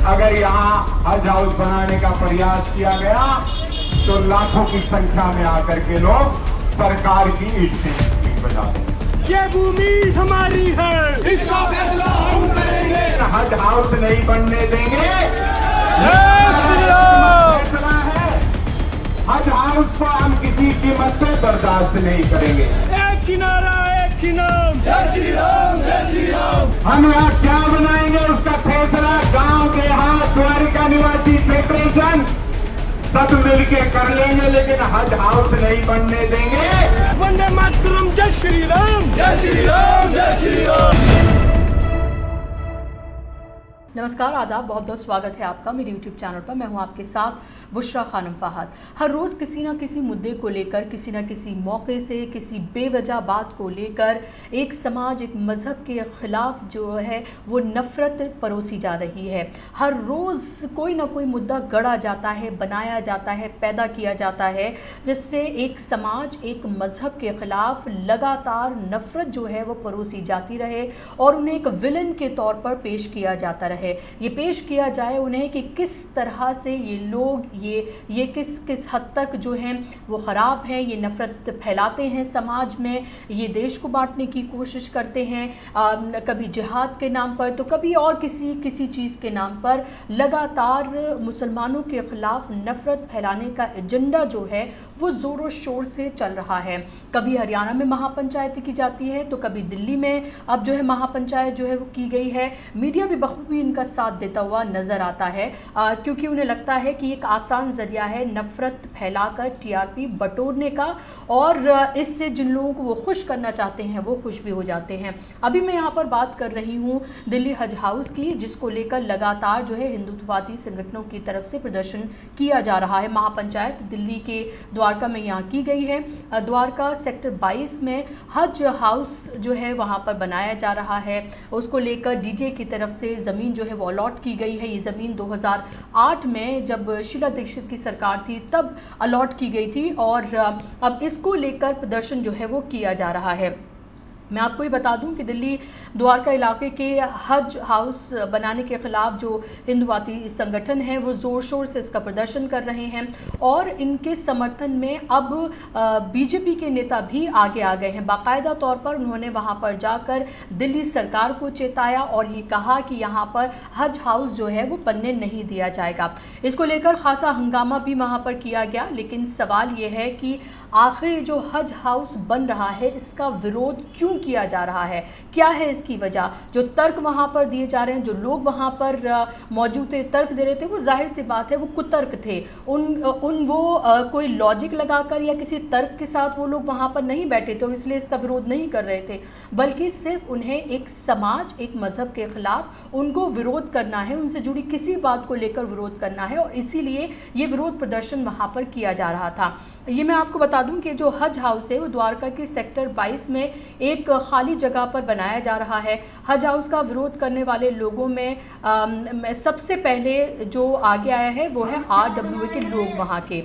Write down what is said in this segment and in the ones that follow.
अगर यहाँ हज हाउस बनाने का प्रयास किया गया तो लाखों की संख्या में आकर के लोग सरकार की ईट से बजा देंगे। ये भूमि हमारी है, इसका फैसला हम करेंगे। हज हाउस नहीं बनने देंगे। फैसला है, हज हाउस को हम किसी कीमत पे बर्दाश्त नहीं करेंगे। एक किनारा एक ही नाम, जय श्री राम, जय श्री राम। हम यहाँ क्या बनाएंगे उसका फैसला गांव देहात द्वारिका निवासी फेडरेशन सब मिलके कर लेंगे, लेकिन हज हाउस नहीं बनने देंगे। वंदे मातरम, जय श्री राम, जय श्री राम, जय श्री राम। नमस्कार, आदाब, बहुत बहुत स्वागत है आपका मेरे YouTube चैनल पर। मैं हूं आपके साथ बुशरा खानम फहद। हर रोज़ किसी ना किसी मुद्दे को लेकर, किसी ना किसी मौके से, किसी बेवजह बात को लेकर एक समाज, एक मज़हब के ख़िलाफ़ जो है वो नफ़रत परोसी जा रही है। हर रोज़ कोई ना कोई मुद्दा गढ़ा जाता है, बनाया जाता है, पैदा किया जाता है, जिससे एक समाज, एक मज़हब के ख़िलाफ़ लगातार नफ़रत जो है वो परोसी जाती रहे और उन्हें एक विलन के तौर पर पेश किया जाता रहे। ये पेश किया जाए उन्हें कि किस तरह से ये लोग ये किस हद तक जो हैं वो ख़राब हैं, ये नफ़रत फैलाते हैं समाज में, ये देश को बांटने की कोशिश करते हैं, कभी जिहाद के नाम पर तो कभी और किसी चीज़ के नाम पर लगातार मुसलमानों के ख़िलाफ़ नफ़रत फैलाने का एजेंडा जो है वो ज़ोरों शोर से चल रहा है। कभी हरियाणा में महापंचायत की जाती है तो कभी दिल्ली में अब जो है महापंचायत जो है वो की गई है। मीडिया भी बखूबी इनका साथ देता हुआ नज़र आता है, क्योंकि उन्हें लगता है कि एक आसान ज़रिया है नफ़रत फैलाकर टीआरपी बटोरने का, और इससे जिन लोगों को वो खुश करना चाहते हैं वो खुश भी हो जाते हैं। अभी मैं यहाँ पर बात कर रही हूँ दिल्ली हज हाउस की, जिसको लेकर लगातार जो है हिंदुत्ववादी संगठनों की तरफ से प्रदर्शन किया जा रहा है। महापंचायत दिल्ली के द्वारका में यहाँ की गई है। द्वारका सेक्टर 22 में हज हाउस जो है वहाँ पर बनाया जा रहा है। उसको लेकर डीजे की तरफ से ज़मीन जो है वो अलॉट की गई है। ये ज़मीन 2008 में जब शीला दीक्षित की सरकार थी तब अलॉट की गई थी, और अब इसको लेकर प्रदर्शन जो है वो किया जा रहा है। मैं आपको ये बता दूं कि दिल्ली द्वारका इलाके के हज हाउस बनाने के ख़िलाफ़ जो हिंदुत्ववादी संगठन हैं वो ज़ोर शोर से इसका प्रदर्शन कर रहे हैं, और इनके समर्थन में अब बीजेपी के नेता भी आगे आ गए हैं। बाकायदा तौर पर उन्होंने वहां पर जाकर दिल्ली सरकार को चेताया और ये कहा कि यहाँ पर हज हाउस जो है वो बनने नहीं दिया जाएगा। इसको लेकर ख़ासा हंगामा भी वहाँ पर किया गया, लेकिन सवाल ये है कि आखिर जो हज हाउस बन रहा है इसका विरोध क्यों किया जा रहा है, क्या है इसकी वजह? जो तर्क वहाँ पर दिए जा रहे हैं, जो लोग वहाँ पर मौजूद थे, तर्क दे रहे थे, वो जाहिर सी बात है वो कुतर्क थे। कोई लॉजिक लगाकर या किसी तर्क के साथ वो लोग वहाँ पर नहीं बैठे थे और इसलिए इसका विरोध नहीं कर रहे थे, बल्कि सिर्फ उन्हें एक समाज, एक मज़हब के ख़िलाफ़ उनको विरोध करना है, उनसे जुड़ी किसी बात को लेकर विरोध करना है, और इसीलिए ये विरोध प्रदर्शन वहाँ पर किया जा रहा था। ये मैं आपको बता दूं कि जो हज हाउस है वो द्वारका के सेक्टर 22 में एक खाली जगह पर बनाया जा रहा है। हज हाउस का विरोध करने वाले लोगों में सबसे पहले जो आगे आया है वो है RWA के लोग वहाँ के।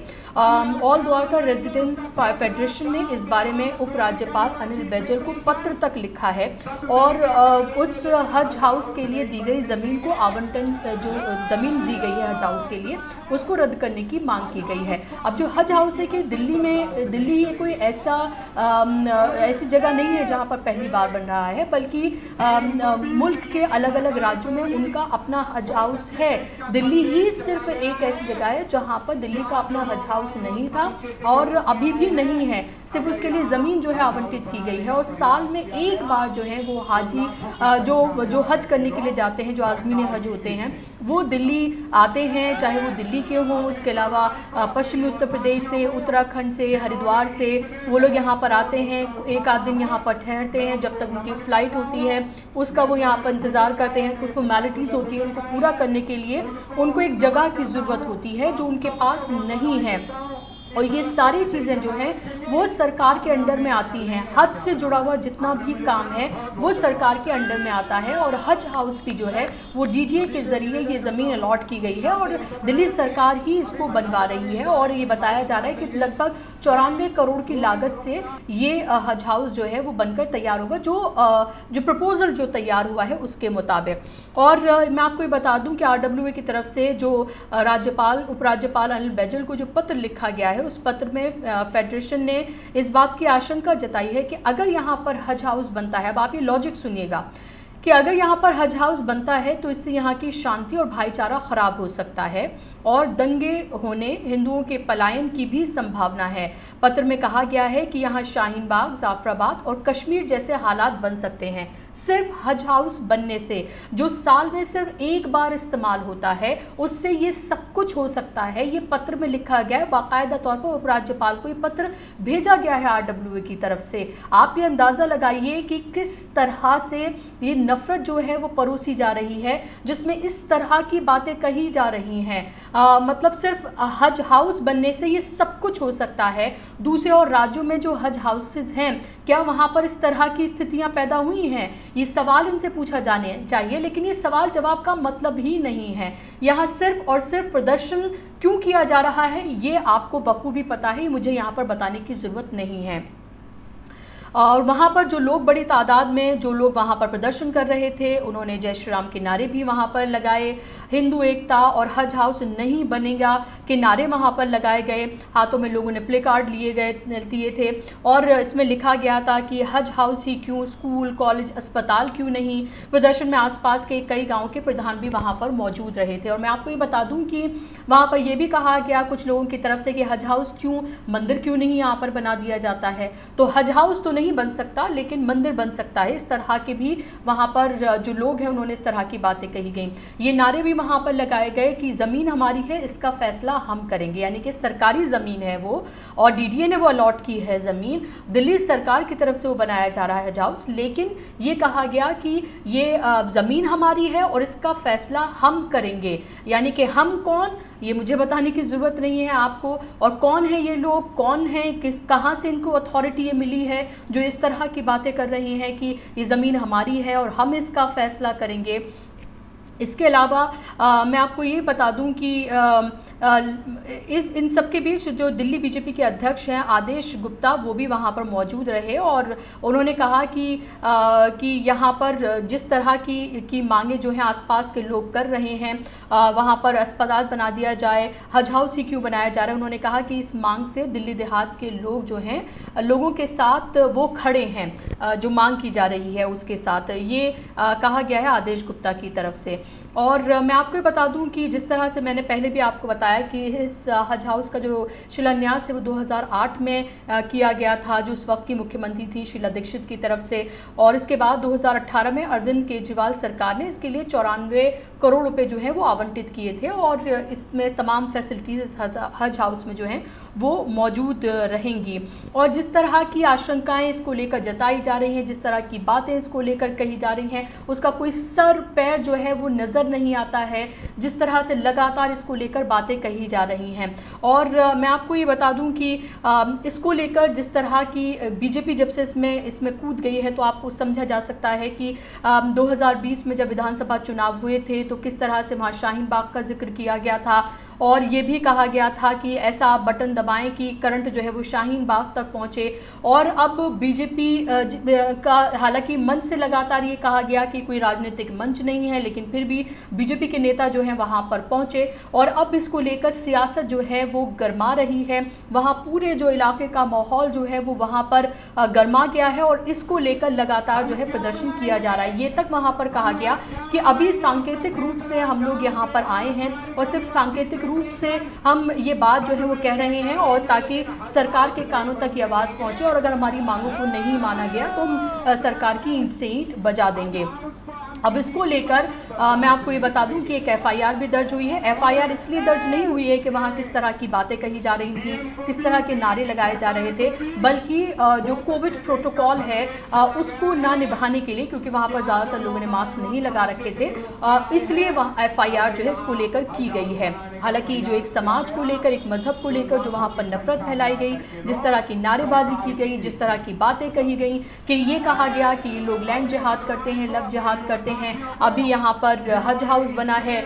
ऑल द्वारका रेजिडेंट्स फेडरेशन ने इस बारे में उपराज्यपाल अनिल बैजल को पत्र तक लिखा है और उस हज हाउस के लिए दी गई ज़मीन को आवंटन, जो ज़मीन दी गई है हज हाउस के लिए, उसको रद्द करने की मांग की गई है। अब जो हज हाउस है कि दिल्ली ये कोई ऐसी जगह नहीं है जहाँ पर पहली बार बन रहा है, बल्कि मुल्क के अलग अलग राज्यों में उनका अपना हज हाउस है। दिल्ली ही सिर्फ एक ऐसी जगह है जहाँ पर दिल्ली का अपना हज हाउस नहीं था और अभी भी नहीं है, सिर्फ उसके लिए ज़मीन जो है आवंटित की गई है। और साल में एक बार जो है वो हाजी जो हज करने के लिए जाते हैं, जो आज़मीन हज होते हैं, वो दिल्ली आते हैं, चाहे वो दिल्ली के हों, उसके अलावा पश्चिमी उत्तर प्रदेश से, उत्तराखंड से, हरिद्वार से वो लोग यहाँ पर आते हैं। एक आध दिन यहाँ पर ठहरते हैं, जब तक उनकी फ़्लाइट होती है उसका वो यहाँ पर इंतज़ार करते हैं। कुछ फॉर्मेलिटीज़ होती है, उनको पूरा करने के लिए उनको एक जगह की ज़रूरत होती है जो उनके पास नहीं है। और ये सारी चीज़ें जो हैं वो सरकार के अंडर में आती हैं। हज से जुड़ा हुआ जितना भी काम है वो सरकार के अंडर में आता है और हज हाउस भी जो है वो डीडीए के ज़रिए ये ज़मीन अलॉट की गई है और दिल्ली सरकार ही इसको बनवा रही है। और ये बताया जा रहा है कि लगभग 94 करोड़ की लागत से ये हज हाउस जो है वो बनकर तैयार होगा, जो प्रपोजल जो तैयार हुआ है उसके मुताबिक। और मैं आपको ये बता दूं कि RWA की तरफ से जो राज्यपाल उपराज्यपाल अनिल बैजल को जो पत्र लिखा गया है उस पत्र में फेडरेशन ने इस बात की आशंका जताई है कि अगर यहाँ पर हज हाउस बनता है, अब आप ये लॉजिक सुनिएगा कि अगर यहाँ पर हज हाउस बनता है तो इससे यहाँ की शांति और भाईचारा खराब हो सकता है और दंगे होने, हिंदुओं के पलायन की भी संभावना है। पत्र में कहा गया है कि यहाँ शाहीन बाग, जाफराबाद और कश्मीर जैसे हालात बन सकते हैं। सिर्फ हज हाउस बनने से, जो साल में सिर्फ एक बार इस्तेमाल होता है, उससे ये सब कुछ हो सकता है। ये पत्र में लिखा गया है, बाकायदा तौर पर उपराज्यपाल को ये पत्र भेजा गया है RWA की तरफ से। आप ये अंदाज़ा लगाइए कि किस तरह से ये नफरत जो है वो परोसी जा रही है, जिसमें इस तरह की बातें कही जा रही हैं। मतलब सिर्फ हज हाउस बनने से ये सब कुछ हो सकता है। दूसरे और राज्यों में जो हज हाउसेज हैं, क्या वहाँ पर इस तरह की स्थितियाँ पैदा हुई हैं? ये सवाल इनसे पूछा जाने चाहिए, लेकिन ये सवाल जवाब का मतलब ही नहीं है। यहाँ सिर्फ और सिर्फ प्रदर्शन क्यों किया जा रहा है ये आपको बखूबी पता है, मुझे यहाँ पर बताने की ज़रूरत नहीं है। और वहाँ पर जो लोग बड़ी तादाद में जो लोग वहाँ पर प्रदर्शन कर रहे थे, उन्होंने जय श्री राम के नारे भी वहाँ पर लगाए, हिंदू एकता और हज हाउस नहीं बनेगा के नारे वहाँ पर लगाए गए। हाथों में लोगों ने प्ले कार्ड दिए थे और इसमें लिखा गया था कि हज हाउस ही क्यों, स्कूल कॉलेज अस्पताल क्यों नहीं। प्रदर्शन में आसपास के कई गाँव के प्रधान भी वहाँ पर मौजूद रहे थे। और मैं आपको ये बता दूँ कि वहाँ पर यह भी कहा गया कुछ लोगों की तरफ से कि हज हाउस क्यों, मंदिर क्यों नहीं यहाँ पर बना दिया जाता है। तो हज हाउस तो नहीं बन सकता लेकिन मंदिर बन सकता है। इस तरह के भी वहाँ पर जो लोग हैं उन्होंने इस तरह की बातें कही गई। ये नारे भी वहाँ पर लगाए गए कि ज़मीन हमारी है, इसका फैसला हम करेंगे, यानी कि सरकारी ज़मीन है वो और डीडीए ने वो अलॉट की है ज़मीन, दिल्ली सरकार की तरफ से वो बनाया जा रहा है हज हाउस। लेकिन ये कहा गया कि ये ज़मीन हमारी है और इसका फैसला हम करेंगे। यानी कि हम कौन, ये मुझे बताने की ज़रूरत नहीं है आपको, और कौन है ये लोग, कौन है, कहाँ से इनको अथॉरिटी ये मिली है जो इस तरह की बातें कर रही हैं कि ये ज़मीन हमारी है और हम इसका फैसला करेंगे। इसके अलावा मैं आपको ये बता दूं कि इन सब के बीच जो दिल्ली बीजेपी के अध्यक्ष हैं आदेश गुप्ता, वो भी वहाँ पर मौजूद रहे और उन्होंने कहा कि यहाँ पर जिस तरह की मांगे जो हैं आसपास के लोग कर रहे हैं, वहाँ पर अस्पताल बना दिया जाए, हज हाउस ही क्यों बनाया जा रहा है। उन्होंने कहा कि इस मांग से दिल्ली देहात के लोग जो हैं, लोगों के साथ वो खड़े हैं, जो मांग की जा रही है उसके साथ, ये कहा गया है आदेश गुप्ता की तरफ से। और मैं आपको ये बता दूं कि जिस तरह से मैंने पहले भी आपको बताया कि इस हज हाउस का जो शिलान्यास है वो 2008 में किया गया था, जो उस वक्त की मुख्यमंत्री थी शीला दीक्षित की तरफ से। और इसके बाद 2018 में अरविंद केजरीवाल सरकार ने इसके लिए 94 करोड़ रुपए जो है वो आवंटित किए थे और इसमें तमाम फैसिलिटीज़ हज हाउस में जो हैं वो मौजूद रहेंगी। और जिस तरह की आशंकाएं इसको लेकर जताई जा रही हैं, जिस तरह की बातें इसको लेकर कही जा रही हैं, उसका कोई सर पैर जो है वो नज़र नहीं आता है, जिस तरह से लगातार इसको लेकर बातें कही जा रही हैं। और मैं आपको ये बता दूं कि इसको लेकर जिस तरह की बीजेपी जब से इसमें कूद गई है, तो आपको समझा जा सकता है कि 2020 में जब विधानसभा चुनाव हुए थे तो किस तरह से वहाँ शाहीन बाग का जिक्र किया गया था और ये भी कहा गया था कि ऐसा आप बटन दबाएं कि करंट जो है वो शाहीन बाग तक पहुंचे। और अब बीजेपी का हालांकि मंच से लगातार ये कहा गया कि कोई राजनीतिक मंच नहीं है, लेकिन फिर भी बीजेपी के नेता जो हैं वहां पर पहुंचे और अब इसको लेकर सियासत जो है वो गरमा रही है। वहां पूरे जो इलाके का माहौल जो है वो वहां पर गरमा गया है और इसको लेकर लगातार जो है प्रदर्शन किया जा रहा है। ये तक वहां पर कहा गया कि अभी सांकेतिक रूप से हम लोग यहाँ पर आए हैं और सिर्फ सांकेतिक रूप से हम ये बात जो है वो कह रहे हैं और ताकि सरकार के कानों तक ये आवाज़ पहुंचे और अगर हमारी मांगों को नहीं माना गया तो हम सरकार की ईंट से ईंट बजा देंगे। अब इसको लेकर मैं आपको ये बता दूं कि एक एफआईआर भी दर्ज हुई है। एफआईआर इसलिए दर्ज नहीं हुई है कि वहाँ किस तरह की बातें कही जा रही थी, किस तरह के नारे लगाए जा रहे थे, बल्कि जो कोविड प्रोटोकॉल है उसको ना निभाने के लिए, क्योंकि वहाँ पर ज़्यादातर लोगों ने मास्क नहीं लगा रखे थे, इसलिए वहाँ एफआईआर जो है उसको लेकर की गई है। हालांकि जो एक समाज को लेकर, एक मजहब को लेकर जो वहाँ पर नफरत फैलाई गई, जिस तरह की नारेबाजी की गई, जिस तरह की बातें कही गई कि ये कहा गया कि ये लोग लैंड जिहाद करते हैं, लव जिहाद करते हैं, अभी यहाँ पर हज हाउस बना है,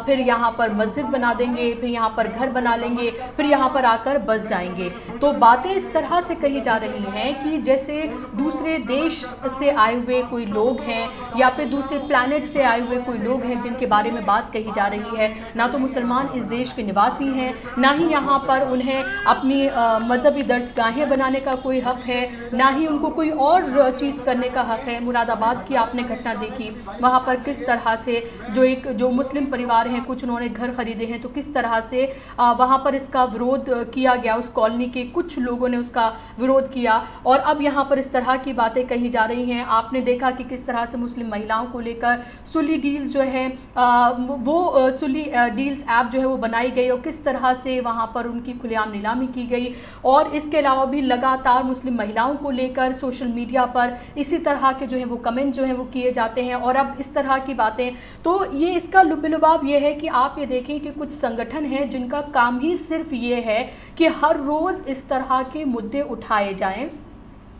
फिर यहाँ पर मस्जिद बना देंगे, फिर यहाँ पर घर बना लेंगे, फिर यहाँ पर आकर बस जाएंगे। तो बातें इस तरह से कही जा रही हैं कि जैसे दूसरे देश से आए हुए कोई लोग हैं या फिर दूसरे प्लैनेट से आए हुए कोई लोग हैं जिनके बारे में बात कही जा रही है। ना तो मुसलमान इस देश के निवासी हैं, ना ही यहाँ पर उन्हें अपनी मजहबी दरसगाहें बनाने का कोई हक है, ना ही उनको कोई और चीज़ करने का हक है। मुरादाबाद की आपने घटना देखी, वहाँ पर किस तरह से जो मुस्लिम परिवार हैं, कुछ उन्होंने घर खरीदे हैं, तो किस तरह से वहाँ पर इसका विरोध किया गया, उस कॉलोनी के कुछ लोगों ने उसका विरोध किया। और अब यहाँ पर इस तरह की बातें कही जा रही हैं। आपने देखा कि किस तरह से मुस्लिम महिलाओं को लेकर सुली डील्स जो है वो सुली डील्स ऐप जो है वो बनाई गई और किस तरह से वहाँ पर उनकी खुलेआम नीलामी की गई। और इसके अलावा भी लगातार मुस्लिम महिलाओं को लेकर सोशल मीडिया पर इसी तरह के जो है वो कमेंट जो है वो किए जाते हैं। और अब इस तरह की बातें, तो ये इसका लुबलुबाब ये है कि आप ये देखें कि कुछ संगठन हैं जिनका काम ही सिर्फ ये है कि हर रोज़ इस तरह के मुद्दे उठाए जाएं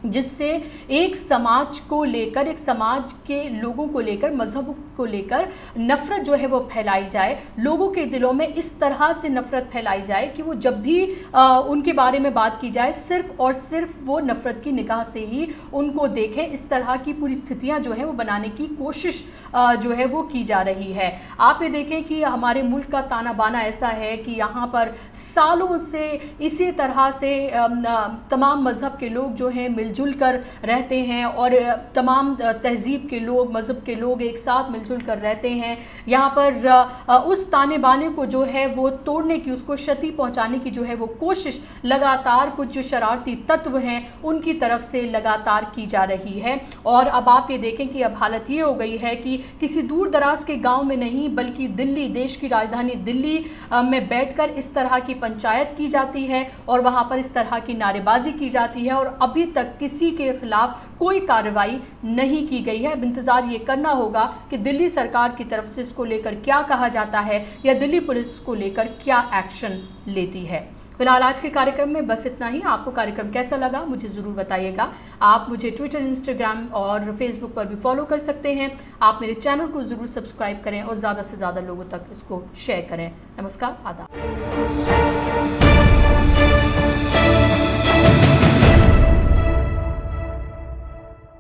जिससे एक समाज को लेकर, एक समाज के लोगों को लेकर, मजहब को लेकर नफ़रत जो है वो फैलाई जाए, लोगों के दिलों में इस तरह से नफ़रत फैलाई जाए कि वो जब भी उनके बारे में बात की जाए सिर्फ और सिर्फ वो नफ़रत की निगाह से ही उनको देखें। इस तरह की पूरी स्थितियां जो है वो बनाने की कोशिश जो है वो की जा रही है। आप ये देखें कि हमारे मुल्क का ताना बाना ऐसा है कि यहाँ पर सालों से इसी तरह से तमाम मज़हब के लोग जो हैं मिलजुल कर रहते हैं और तमाम तहजीब के लोग, मज़हब के लोग एक साथ मिलजुल कर रहते हैं। यहाँ पर उस ताने बाने को जो है वो तोड़ने की, उसको क्षति पहुँचाने की जो है वो कोशिश लगातार कुछ जो शरारती तत्व हैं उनकी तरफ से लगातार की जा रही है। और अब आप ये देखें कि अब हालत ये हो गई है कि किसी दूर दराज के गाँव में नहीं बल्कि दिल्ली, देश की राजधानी दिल्ली में बैठकर इस तरह की पंचायत की जाती है और वहाँ पर इस तरह की नारेबाजी की जाती है और अभी तक किसी के खिलाफ कोई कार्रवाई नहीं की गई है। अब इंतजार ये करना होगा कि दिल्ली सरकार की तरफ से इसको लेकर क्या कहा जाता है या दिल्ली पुलिस को लेकर क्या एक्शन लेती है। फिलहाल आज के कार्यक्रम में बस इतना ही। आपको कार्यक्रम कैसा लगा मुझे ज़रूर बताइएगा। आप मुझे ट्विटर, इंस्टाग्राम और फेसबुक पर भी फॉलो कर सकते हैं। आप मेरे चैनल को ज़रूर सब्सक्राइब करें और ज़्यादा से ज़्यादा लोगों तक इसको शेयर करें। नमस्कार, आदाब।